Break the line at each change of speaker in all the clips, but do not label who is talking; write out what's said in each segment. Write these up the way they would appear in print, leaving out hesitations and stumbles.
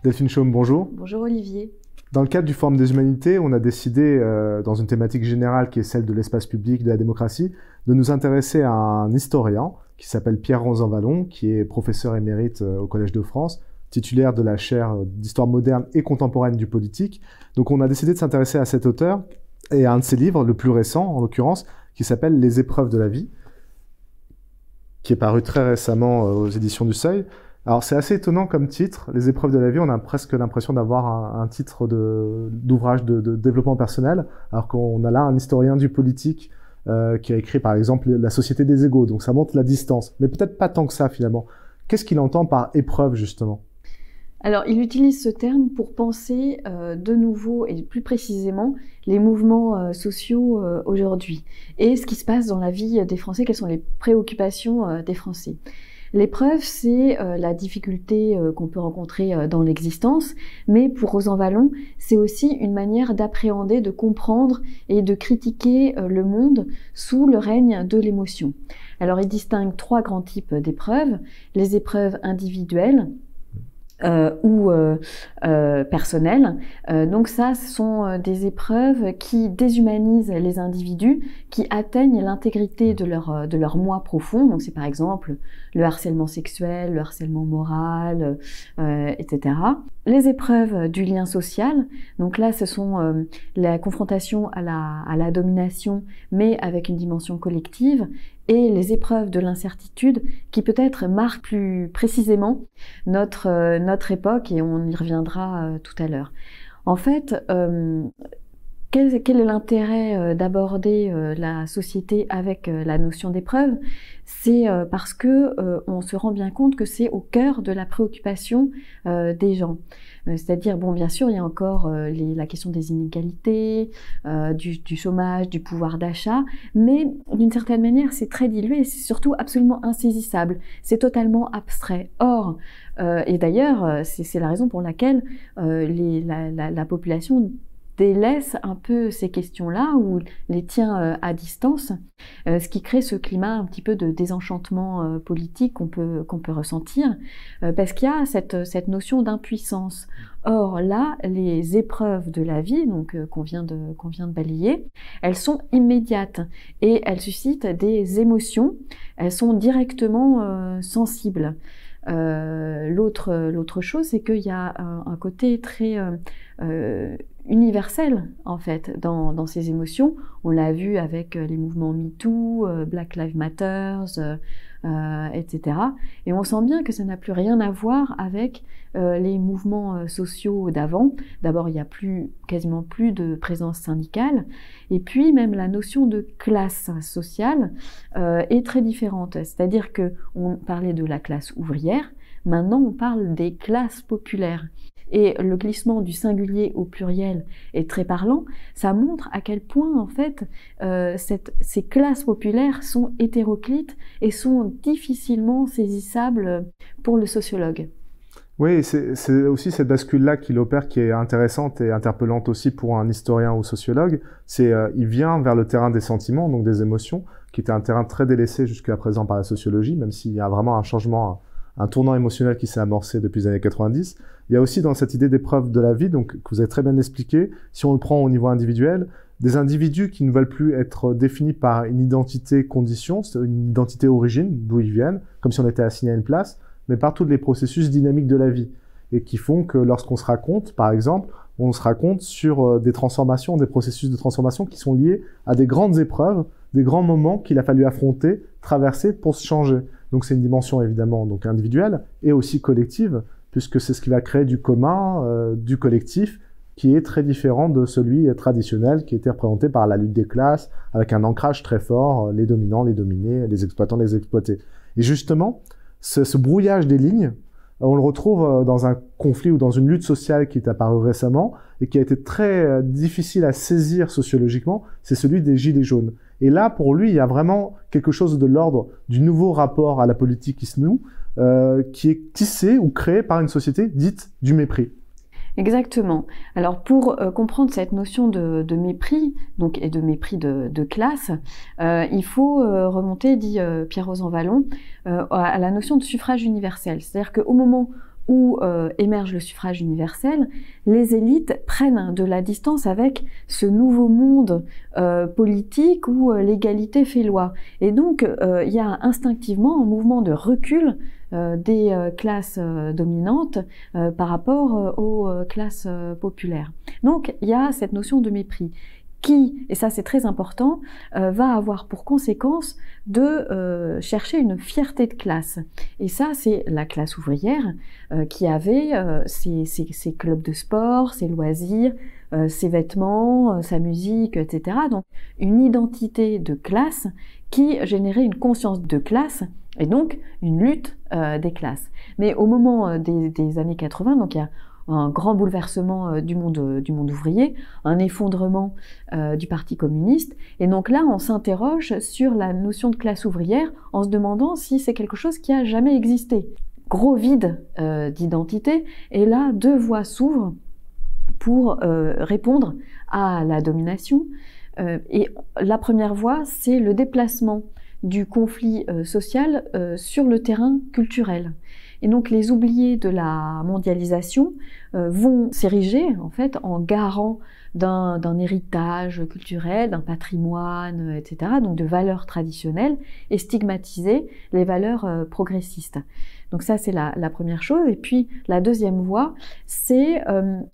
Delphine Chaume, bonjour.
Bonjour Olivier.
Dans le cadre du Forum des Humanités, on a décidé, dans une thématique générale qui est celle de l'espace public, de la démocratie, de nous intéresser à un historien qui s'appelle Pierre Rosanvallon, qui est professeur émérite au Collège de France, titulaire de la chaire d'histoire moderne et contemporaine du politique. Donc on a décidé de s'intéresser à cet auteur et à un de ses livres, le plus récent en l'occurrence, qui s'appelle Les épreuves de la vie, qui est paru très récemment aux éditions du Seuil. Alors c'est assez étonnant comme titre, Les épreuves de la vie, on a presque l'impression d'avoir un titre d'ouvrage de développement personnel, alors qu'on a là un historien du politique qui a écrit par exemple La société des égaux, donc ça montre la distance, mais peut-être pas tant que ça finalement. Qu'est-ce qu'il entend par épreuve justement ?
Alors il utilise ce terme pour penser de nouveau et plus précisément les mouvements sociaux aujourd'hui et ce qui se passe dans la vie des Français, quelles sont les préoccupations des Français. L'épreuve, c'est la difficulté qu'on peut rencontrer dans l'existence, mais pour Rosanvallon, c'est aussi une manière d'appréhender, de comprendre et de critiquer le monde sous le règne de l'émotion. Alors, il distingue trois grands types d'épreuves. Les épreuves individuelles, ou personnelles. Donc ça, ce sont des épreuves qui déshumanisent les individus, qui atteignent l'intégrité de leur moi profond. Donc c'est par exemple le harcèlement sexuel, le harcèlement moral, etc. Les épreuves du lien social, donc là ce sont la confrontation à la domination, mais avec une dimension collective, et les épreuves de l'incertitude qui peut-être marquent plus précisément notre époque, et on y reviendra tout à l'heure. En fait, quel est l'intérêt d'aborder la société avec la notion d'épreuve? C'est parce que on se rend bien compte que c'est au cœur de la préoccupation des gens. C'est-à-dire, bon, bien sûr, il y a encore la question des inégalités, du chômage, du pouvoir d'achat, mais d'une certaine manière, c'est très dilué et c'est surtout absolument insaisissable. C'est totalement abstrait. Or, et d'ailleurs, c'est la raison pour laquelle la population délaisse un peu ces questions-là ou les tient à distance, ce qui crée ce climat un petit peu de désenchantement politique qu'on peut ressentir, parce qu'il y a cette notion d'impuissance. Or là, les épreuves de la vie, donc qu'on vient de balayer, elles sont immédiates et elles suscitent des émotions, elles sont directement sensibles. L'autre chose, c'est qu'il y a un côté très universel en fait dans ces émotions. On l'a vu avec les mouvements MeToo, Black Lives Matter, etc. Et on sent bien que ça n'a plus rien à voir avec les mouvements sociaux d'avant. D'abord, il n'y a quasiment plus de présence syndicale, et puis même la notion de classe sociale est très différente. C'est-à-dire que on parlait de la classe ouvrière, maintenant on parle des classes populaires. Et le glissement du singulier au pluriel est très parlant. Ça montre à quel point, en fait, ces classes populaires sont hétéroclites et sont difficilement saisissables pour le sociologue.
Oui, c'est aussi cette bascule-là qu'il opère qui est intéressante et interpellante aussi pour un historien ou sociologue. Il vient vers le terrain des sentiments, donc des émotions, qui était un terrain très délaissé jusqu'à présent par la sociologie, même s'il y a vraiment un changement, un tournant émotionnel qui s'est amorcé depuis les années 90. Il y a aussi dans cette idée d'épreuve de la vie, donc que vous avez très bien expliqué, si on le prend au niveau individuel, des individus qui ne veulent plus être définis par une identité condition, une identité origine, d'où ils viennent, comme si on était assigné à une place, mais par tous les processus dynamiques de la vie, et qui font que lorsqu'on se raconte, par exemple, on se raconte sur des transformations, des processus de transformation qui sont liés à des grandes épreuves, des grands moments qu'il a fallu affronter, traverser pour se changer. Donc c'est une dimension évidemment donc individuelle et aussi collective, puisque c'est ce qui va créer du commun, du collectif, qui est très différent de celui traditionnel qui était représenté par la lutte des classes, avec un ancrage très fort, les dominants, les dominés, les exploitants, les exploités. Et justement, ce brouillage des lignes, on le retrouve dans un conflit ou dans une lutte sociale qui est apparue récemment et qui a été très difficile à saisir sociologiquement, c'est celui des Gilets jaunes. Et là, pour lui, il y a vraiment quelque chose de l'ordre du nouveau rapport à la politique qui se noue, qui est tissé ou créé par une société dite du mépris.
Exactement. Alors pour comprendre cette notion de mépris, donc, et de mépris de classe, il faut remonter, dit Pierre Rosanvallon, à la notion de suffrage universel. C'est-à-dire qu'au moment où émerge le suffrage universel, les élites prennent de la distance avec ce nouveau monde politique où l'égalité fait loi. Et donc, il y a instinctivement un mouvement de recul des classes dominantes par rapport aux classes populaires. Donc, il y a cette notion de mépris qui, et ça c'est très important, va avoir pour conséquence de chercher une fierté de classe. Et ça, c'est la classe ouvrière qui avait ses clubs de sport, ses loisirs, ses vêtements, sa musique, etc. Donc une identité de classe qui générait une conscience de classe et donc une lutte des classes. Mais au moment des années 80, donc il y a un grand bouleversement du monde ouvrier, un effondrement du Parti communiste. Et donc là, on s'interroge sur la notion de classe ouvrière en se demandant si c'est quelque chose qui a jamais existé. Gros vide d'identité, et là, deux voies s'ouvrent pour répondre à la domination. Et la première voie, c'est le déplacement du conflit social sur le terrain culturel. Et donc les oubliés de la mondialisation vont s'ériger en fait en garants d'un héritage culturel, d'un patrimoine, etc., donc de valeurs traditionnelles, et stigmatiser les valeurs progressistes. Donc ça, c'est la première chose. Et puis la deuxième voie, c'est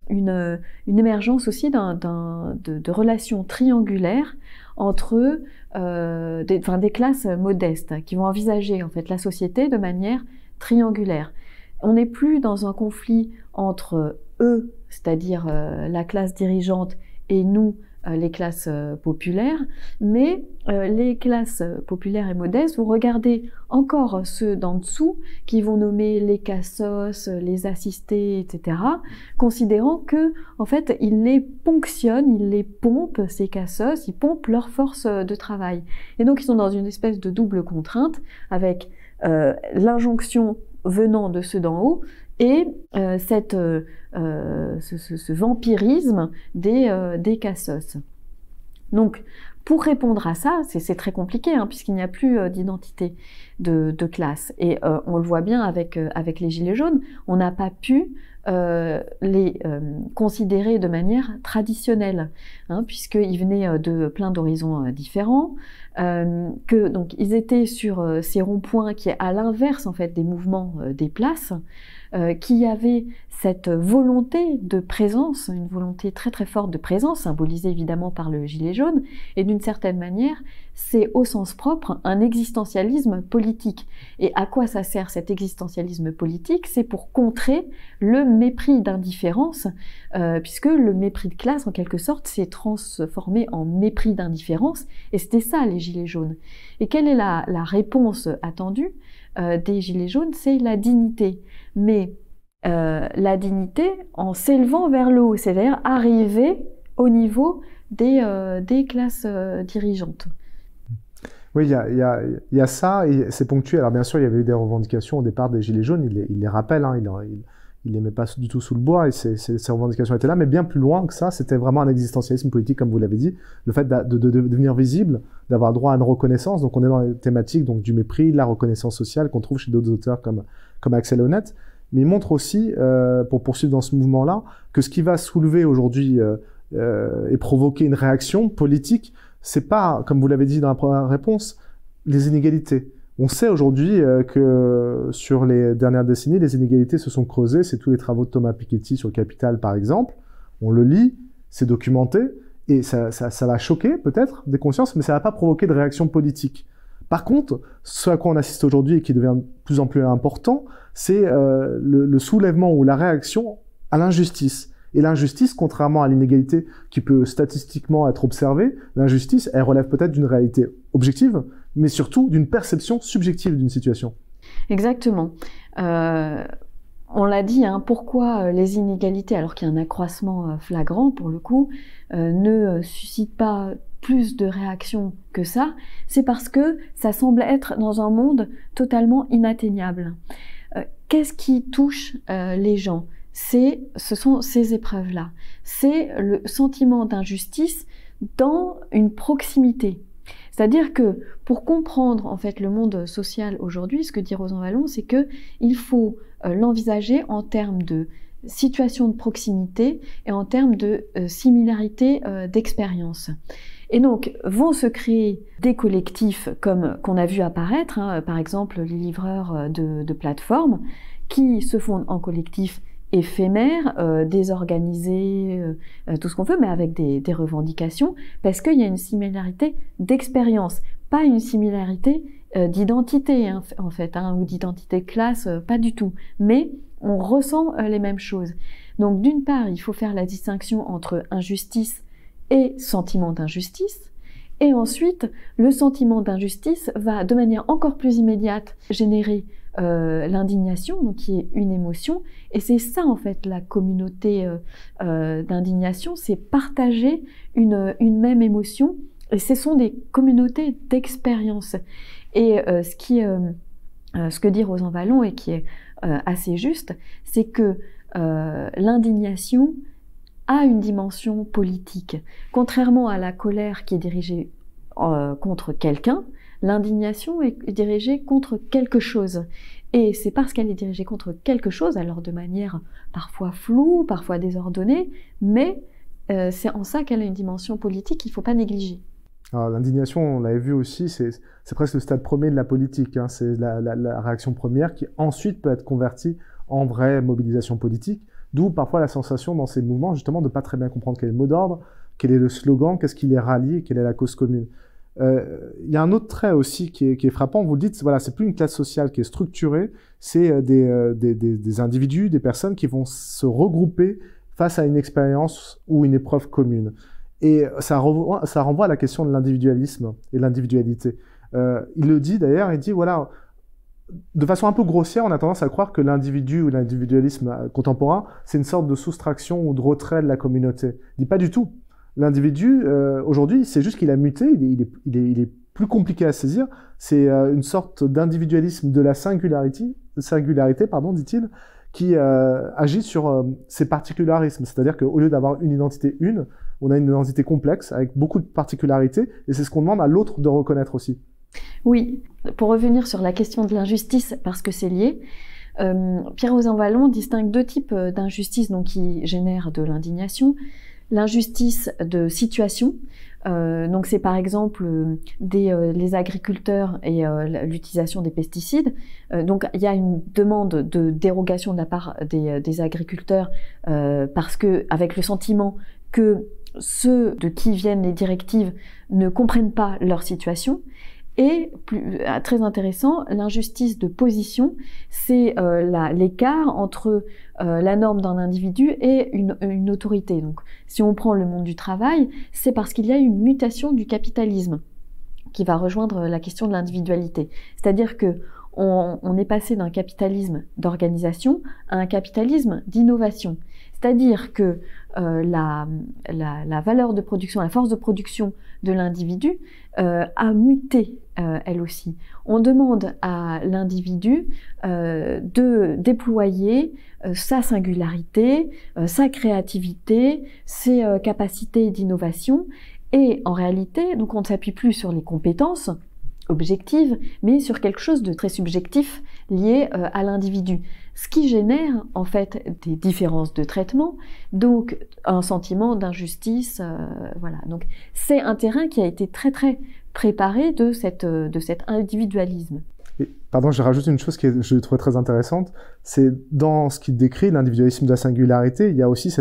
une émergence aussi de relations triangulaires entre des classes modestes qui vont envisager en fait la société de manière triangulaire. On n'est plus dans un conflit entre eux, c'est-à-dire la classe dirigeante, et nous, les classes populaires, mais les classes populaires et modestes vont regarder encore ceux d'en dessous, qui vont nommer les cassos, les assistés, etc., considérant que, en fait, ils les ponctionnent, ils les pompent, ces cassos, ils pompent leur force de travail. Et donc, ils sont dans une espèce de double contrainte, avec l'injonction venant de ceux d'en haut et ce vampirisme des cassos. Donc, pour répondre à ça, c'est très compliqué, hein, puisqu'il n'y a plus d'identité de classe. Et on le voit bien avec les Gilets jaunes, on n'a pas pu les considérer de manière traditionnelle, hein, puisqu'ils venaient de plein d'horizons différents, que donc ils étaient sur ces ronds-points qui est à l'inverse en fait des mouvements des places, qui avaient cette volonté de présence, une volonté très très forte de présence, symbolisée évidemment par le gilet jaune, et d'une certaine manière, c'est au sens propre un existentialisme politique. Et à quoi ça sert cet existentialisme politique? C'est pour contrer le mépris d'indifférence, puisque le mépris de classe, en quelque sorte, s'est transformé en mépris d'indifférence, et c'était ça les gilets jaunes. Et quelle est la réponse attendue des gilets jaunes? C'est la dignité. Mais la dignité en s'élevant vers le haut, c'est-à-dire arriver au niveau des classes dirigeantes.
Oui, il y a ça, et c'est ponctuel. Alors bien sûr, il y avait eu des revendications au départ des Gilets jaunes, il les rappelle, hein, il les met pas du tout sous le bois, et ces revendications étaient là, mais bien plus loin que ça, c'était vraiment un existentialisme politique, comme vous l'avez dit, le fait de devenir visible, d'avoir droit à une reconnaissance. Donc on est dans les thématiques donc, du mépris, de la reconnaissance sociale qu'on trouve chez d'autres auteurs comme Axel Honneth, mais il montre aussi, pour poursuivre dans ce mouvement-là, que ce qui va soulever aujourd'hui et provoquer une réaction politique, c'est pas, comme vous l'avez dit dans la première réponse, les inégalités. On sait aujourd'hui que sur les dernières décennies, les inégalités se sont creusées. C'est tous les travaux de Thomas Piketty sur le Capital, par exemple. On le lit, c'est documenté, et ça va choquer peut-être des consciences, mais ça va pas provoquer de réaction politique. Par contre, ce à quoi on assiste aujourd'hui et qui devient de plus en plus important, c'est le soulèvement ou la réaction à l'injustice. Et l'injustice, contrairement à l'inégalité qui peut statistiquement être observée, l'injustice, elle relève peut-être d'une réalité objective, mais surtout d'une perception subjective d'une situation.
Exactement. On l'a dit, hein, pourquoi les inégalités, alors qu'il y a un accroissement flagrant pour le coup, ne suscitent pas plus de réactions que ça, c'est parce que ça semble être dans un monde totalement inatteignable. Qu'est-ce qui touche les gens ? Ce sont ces épreuves-là. C'est le sentiment d'injustice dans une proximité. C'est-à-dire que pour comprendre en fait le monde social aujourd'hui, ce que dit Rosan Vallon, c'est que il faut l'envisager en termes de situation de proximité et en termes de similarité d'expérience. Et donc vont se créer des collectifs comme qu'on a vu apparaître, par exemple les livreurs de plateformes, qui se fondent en collectifs éphémères, désorganisés, tout ce qu'on veut, mais avec des revendications, parce qu'il y a une similarité d'expérience, pas une similarité d'identité en fait, ou d'identité de classe, pas du tout, mais on ressent les mêmes choses. Donc d'une part, il faut faire la distinction entre injustice et sentiment d'injustice, et ensuite, le sentiment d'injustice va de manière encore plus immédiate générer l'indignation, donc qui est une émotion, et c'est ça en fait la communauté d'indignation, c'est partager une même émotion, et ce sont des communautés d'expérience. Et ce que dit Rosan Vallon et qui est assez juste, c'est que l'indignation a une dimension politique. Contrairement à la colère qui est dirigée contre quelqu'un, l'indignation est dirigée contre quelque chose. Et c'est parce qu'elle est dirigée contre quelque chose, alors de manière parfois floue, parfois désordonnée, mais c'est en ça qu'elle a une dimension politique qu'il ne faut pas négliger.
L'indignation, on l'avait vu aussi, c'est presque le stade premier de la politique. Hein. C'est la réaction première qui ensuite peut être convertie en vraie mobilisation politique, d'où parfois la sensation dans ces mouvements justement de ne pas très bien comprendre quel est le mot d'ordre, quel est le slogan, qu'est-ce qui les rallie, quelle est la cause commune. Il y a un autre trait aussi qui est frappant, vous le dites, voilà, c'est plus une classe sociale qui est structurée, c'est des individus, des personnes qui vont se regrouper face à une expérience ou une épreuve commune. Et ça renvoie à la question de l'individualisme et de l'individualité. Il le dit d'ailleurs, il dit voilà, de façon un peu grossière, on a tendance à croire que l'individu ou l'individualisme contemporain, c'est une sorte de soustraction ou de retrait de la communauté. Il dit pas du tout. L'individu, aujourd'hui, c'est juste qu'il a muté, il est plus compliqué à saisir. C'est une sorte d'individualisme de la singularité, dit-il, qui agit sur ses particularismes. C'est-à-dire qu'au lieu d'avoir une identité on a une identité complexe avec beaucoup de particularités, et c'est ce qu'on demande à l'autre de reconnaître aussi.
Oui, pour revenir sur la question de l'injustice, parce que c'est lié, Pierre-Rosan Vallon distingue deux types d'injustice qui génèrent de l'indignation. L'injustice de situation, donc c'est par exemple les agriculteurs et l'utilisation des pesticides. Donc il y a une demande de dérogation de la part des agriculteurs parce que avec le sentiment que ceux de qui viennent les directives ne comprennent pas leur situation. Et très intéressant, l'injustice de position, c'est l'écart entre la norme d'un individu et une autorité. Donc, si on prend le monde du travail, c'est parce qu'il y a une mutation du capitalisme qui va rejoindre la question de l'individualité. C'est-à-dire que on est passé d'un capitalisme d'organisation à un capitalisme d'innovation. C'est-à-dire que la valeur de production, la force de production de l'individu a muté elle aussi. On demande à l'individu de déployer sa singularité, sa créativité, ses capacités d'innovation, et en réalité, donc on ne s'appuie plus sur les compétences objectives, mais sur quelque chose de très subjectif lié à l'individu. Ce qui génère en fait des différences de traitement, donc un sentiment d'injustice, voilà. Donc c'est un terrain qui a été très préparé de cet individualisme.
Et, pardon, je rajoute une chose que je trouvais très intéressante, c'est dans ce qui décrit l'individualisme de la singularité, il y a aussi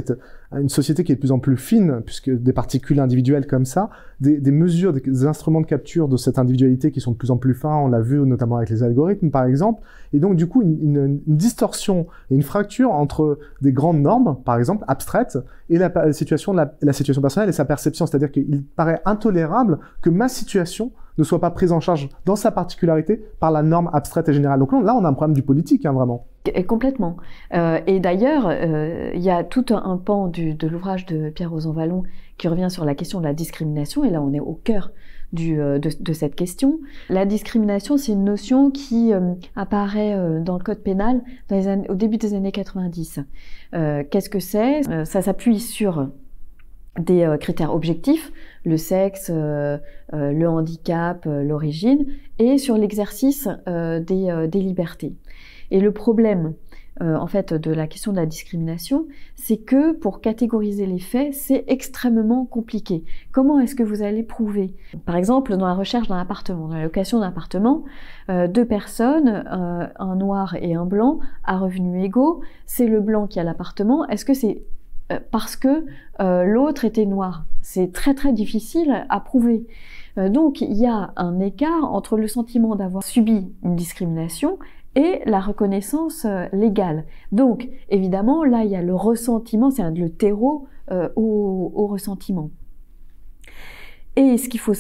une société qui est de plus en plus fine, puisque des particules individuelles comme ça, des mesures, des instruments de capture de cette individualité qui sont de plus en plus fins, on l'a vu notamment avec les algorithmes par exemple, et donc du coup une distorsion et une fracture entre des grandes normes, par exemple abstraites, et la situation personnelle et sa perception, c'est-à-dire qu'il paraît intolérable que ma situation ne soit pas prise en charge dans sa particularité par la norme abstraite et générale. Donc là, on a un problème du politique, hein, vraiment.
Et complètement. Et d'ailleurs, il y a tout un pan de l'ouvrage de Pierre-Rosan Vallon qui revient sur la question de la discrimination, et là on est au cœur de cette question. La discrimination, c'est une notion qui apparaît dans le code pénal au début des années 90. Qu'est-ce que c'est ? Ça s'appuie sur des critères objectifs, le sexe, le handicap, l'origine, et sur l'exercice des libertés. Et le problème, en fait, de la question de la discrimination, c'est que pour catégoriser les faits, c'est extrêmement compliqué. Comment est-ce que vous allez prouver? Par exemple, dans la recherche d'un appartement, dans la location d'un appartement, deux personnes, un noir et un blanc, à revenus égaux, c'est le blanc qui a l'appartement. Est-ce que c'est parce que l'autre était noir? C'est très très difficile à prouver. Donc il y a un écart entre le sentiment d'avoir subi une discrimination et la reconnaissance légale. Donc, évidemment, là, il y a le ressentiment, c'est le terreau au ressentiment. Et ce qu'il faut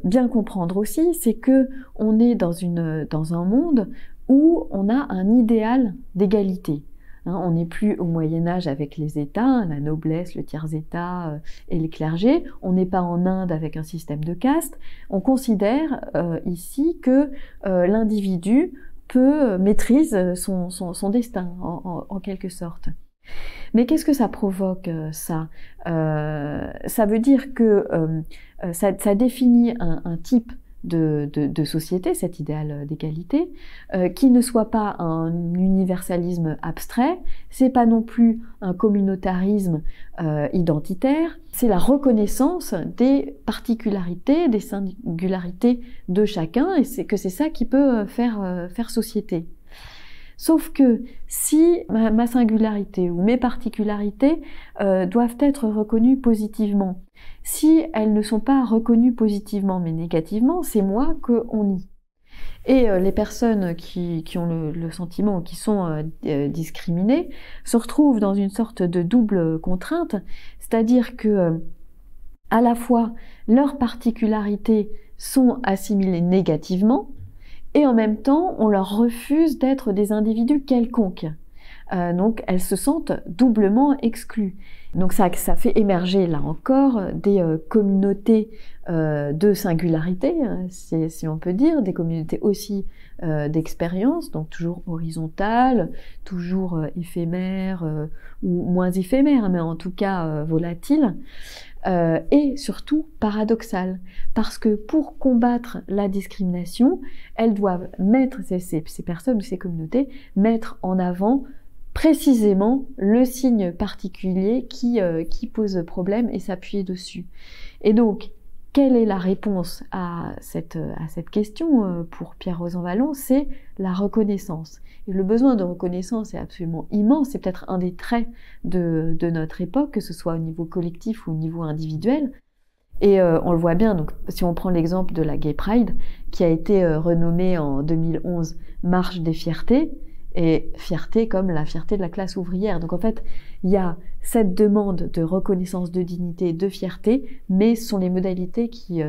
bien comprendre aussi, c'est que on est dans un monde où on a un idéal d'égalité. On n'est plus au Moyen-Âge avec les États, la noblesse, le tiers-État et les clergés. On n'est pas en Inde avec un système de caste. On considère ici que l'individu maîtrise son destin, en quelque sorte. Mais qu'est-ce que ça provoque, ça? Ça veut dire que ça définit un type de société, cet idéal d'égalité, qui ne soit pas un universalisme abstrait, c'est pas non plus un communautarisme identitaire, c'est la reconnaissance des particularités, des singularités de chacun, et c'est ça qui peut faire société. Sauf que si ma singularité ou mes particularités doivent être reconnues positivement, si elles ne sont pas reconnues positivement mais négativement, c'est moi qu'on nie. Et les personnes qui ont le sentiment ou qui sont discriminées se retrouvent dans une sorte de double contrainte, c'est-à-dire que à la fois leurs particularités sont assimilées négativement, et en même temps, on leur refuse d'être des individus quelconques. Donc, elles se sentent doublement exclues. Donc, ça fait émerger, là encore, des communautés de singularité, si on peut dire, des communautés aussi d'expérience, donc toujours horizontales, toujours éphémères, ou moins éphémères, mais en tout cas volatiles. Et surtout paradoxal, parce que pour combattre la discrimination, elles doivent mettre, ces personnes ou ces communautés, mettre en avant précisément le signe particulier qui pose problème et s'appuyer dessus. Et donc, quelle est la réponse à cette question pour Pierre Rosanvallon? C'est la reconnaissance. Et le besoin de reconnaissance est absolument immense, c'est peut-être un des traits de notre époque, que ce soit au niveau collectif ou au niveau individuel. Et on le voit bien, donc, si on prend l'exemple de la Gay Pride, qui a été renommée en 2011 Marche des fiertés, et fierté comme la fierté de la classe ouvrière. Donc en fait, il y a cette demande de reconnaissance, de dignité, de fierté, mais ce sont les modalités qui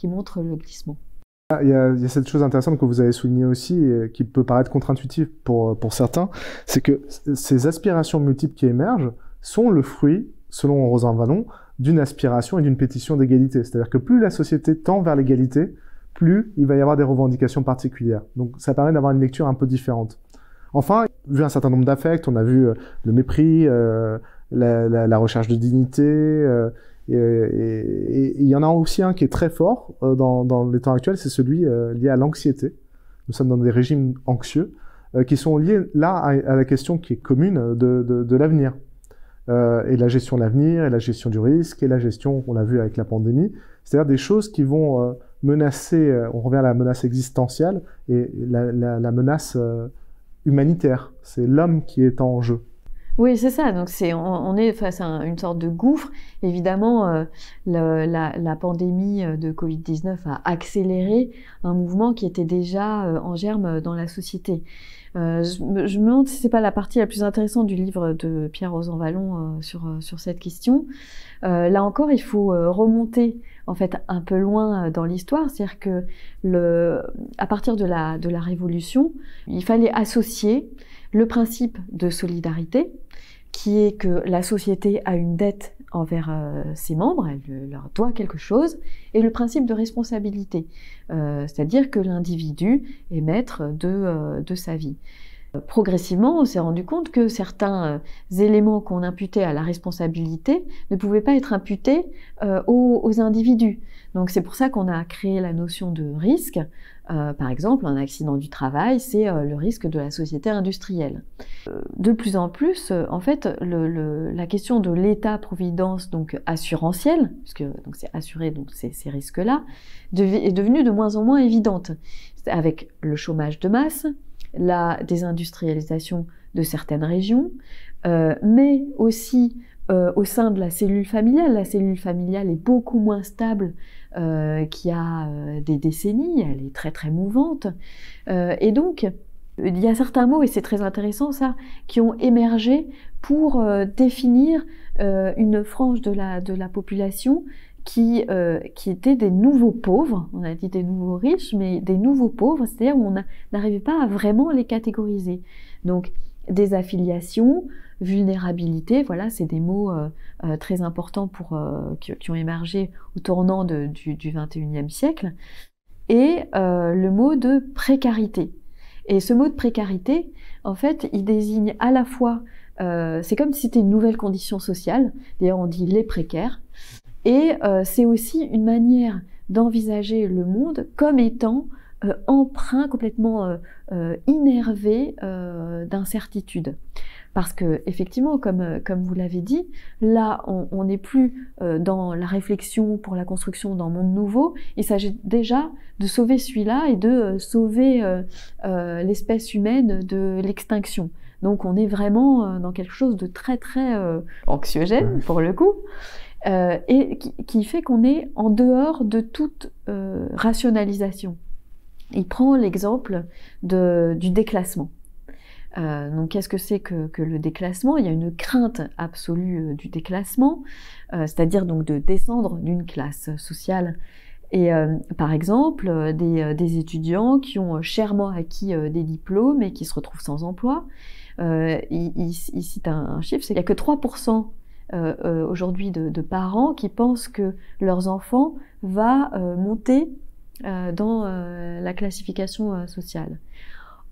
montrent le glissement.
Il y a cette chose intéressante que vous avez soulignée aussi, et qui peut paraître contre-intuitive pour certains, c'est que ces aspirations multiples qui émergent sont le fruit, selon Rosanvallon, d'une aspiration et d'une pétition d'égalité. C'est-à-dire que plus la société tend vers l'égalité, plus il va y avoir des revendications particulières. Donc ça permet d'avoir une lecture un peu différente. Enfin, vu un certain nombre d'affects, on a vu le mépris, la recherche de dignité, et il y en a aussi un qui est très fort dans les temps actuels, c'est celui lié à l'anxiété. Nous sommes dans des régimes anxieux qui sont liés là à la question qui est commune de l'avenir. Et la gestion de l'avenir, et la gestion du risque, et la gestion, on l'a vu avec la pandémie, c'est-à-dire des choses qui vont menacer, on revient à la menace existentielle, et la menace humanitaire. C'est l'homme qui est en jeu.
Oui, c'est ça. Donc on est face à une sorte de gouffre. Évidemment, la pandémie de Covid-19 a accéléré un mouvement qui était déjà en germe dans la société. Je me demande si c'est pas la partie la plus intéressante du livre de Pierre Rosanvallon sur cette question. Là encore, il faut remonter en fait un peu loin dans l'histoire, c'est-à-dire que à partir de la Révolution, il fallait associer le principe de solidarité, qui est que la société a une dette envers ses membres, elle leur doit quelque chose, et le principe de responsabilité, c'est-à-dire que l'individu est maître de sa vie. Progressivement, on s'est rendu compte que certains éléments qu'on imputait à la responsabilité ne pouvaient pas être imputés aux individus. Donc c'est pour ça qu'on a créé la notion de risque. Par exemple, un accident du travail, c'est le risque de la société industrielle. De plus en plus, en fait, la question de l'État-providence donc assurantielle, puisque donc c'est assuré donc ces risques-là, est devenue de moins en moins évidente, avec le chômage de masse, la désindustrialisation de certaines régions, mais aussi au sein de la cellule familiale. La cellule familiale est beaucoup moins stable qu'il y a des décennies, elle est très très mouvante. Et donc, il y a certains mots, et c'est très intéressant ça, qui ont émergé pour définir une frange de la population qui étaient des nouveaux pauvres, on a dit des nouveaux riches, mais des nouveaux pauvres, c'est-à-dire où on n'arrivait pas à vraiment les catégoriser. Donc, désaffiliation, vulnérabilité, voilà, c'est des mots très importants qui ont émergé au tournant du XXIe siècle, et le mot de précarité. Et ce mot de précarité, en fait, il désigne à la fois, c'est comme si c'était une nouvelle condition sociale, d'ailleurs on dit les précaires, et c'est aussi une manière d'envisager le monde comme étant empreint, complètement innervé d'incertitude. Parce que effectivement, comme vous l'avez dit, là, on n'est plus dans la réflexion pour la construction d'un monde nouveau. Il s'agit déjà de sauver celui-là et de sauver l'espèce humaine de l'extinction. Donc, on est vraiment dans quelque chose de très très anxiogène pour le coup. Et qui fait qu'on est en dehors de toute rationalisation. Il prend l'exemple du déclassement. Donc, qu'est-ce que c'est que le déclassement? Il y a une crainte absolue du déclassement, c'est-à-dire donc de descendre d'une classe sociale. Et par exemple, des étudiants qui ont chèrement acquis des diplômes et qui se retrouvent sans emploi. Il cite un chiffre, c'est qu'il n'y a que 3% aujourd'hui de parents qui pensent que leurs enfants va monter dans la classification sociale.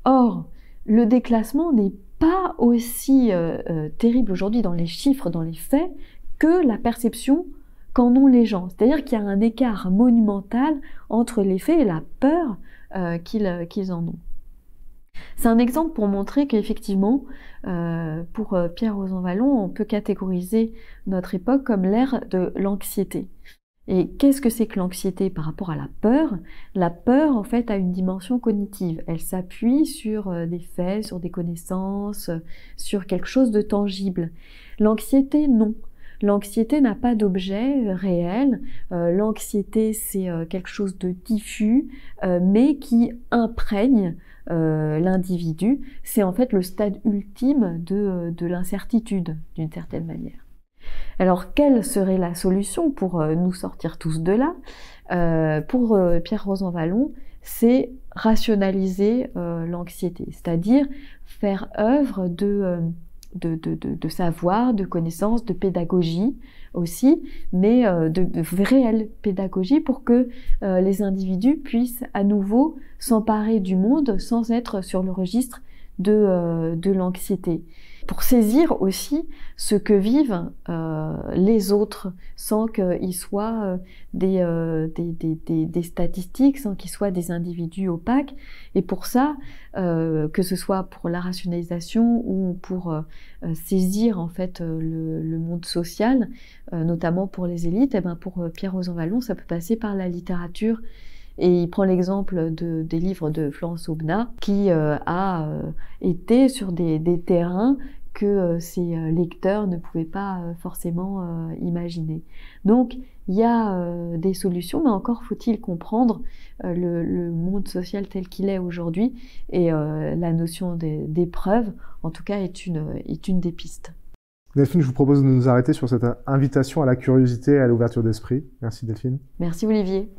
Or, le déclassement n'est pas aussi terrible aujourd'hui dans les chiffres, dans les faits, que la perception qu'en ont les gens. C'est-à-dire qu'il y a un écart monumental entre les faits et la peur qu'ils en ont. C'est un exemple pour montrer qu'effectivement, pour Pierre Rosanvallon, on peut catégoriser notre époque comme l'ère de l'anxiété. Et qu'est-ce que c'est que l'anxiété par rapport à la peur? La peur, en fait, a une dimension cognitive. Elle s'appuie sur des faits, sur des connaissances, sur quelque chose de tangible. L'anxiété, non. L'anxiété n'a pas d'objet réel. L'anxiété, c'est quelque chose de diffus, mais qui imprègne l'individu. C'est en fait le stade ultime de l'incertitude, d'une certaine manière. Alors, quelle serait la solution pour nous sortir tous de là? Pour Pierre Rosanvallon, c'est rationaliser l'anxiété, c'est-à-dire faire œuvre de savoir, de connaissance, de pédagogie aussi, mais de réelle pédagogie pour que les individus puissent à nouveau s'emparer du monde sans être sur le registre de l'anxiété. Pour saisir aussi ce que vivent les autres, sans qu'ils soient des statistiques, sans qu'ils soient des individus opaques. Et pour ça, que ce soit pour la rationalisation ou pour saisir en fait le monde social, notamment pour les élites, et ben pour Pierre Rosanvallon, ça peut passer par la littérature. Et il prend l'exemple des livres de Florence Aubenas, qui a été sur des terrains que ses lecteurs ne pouvaient pas forcément imaginer. Donc, il y a des solutions, mais encore faut-il comprendre le monde social tel qu'il est aujourd'hui, et la notion d'épreuve, en tout cas, est une des pistes.
Delphine, je vous propose de nous arrêter sur cette invitation à la curiosité et à l'ouverture d'esprit. Merci Delphine.
Merci Olivier.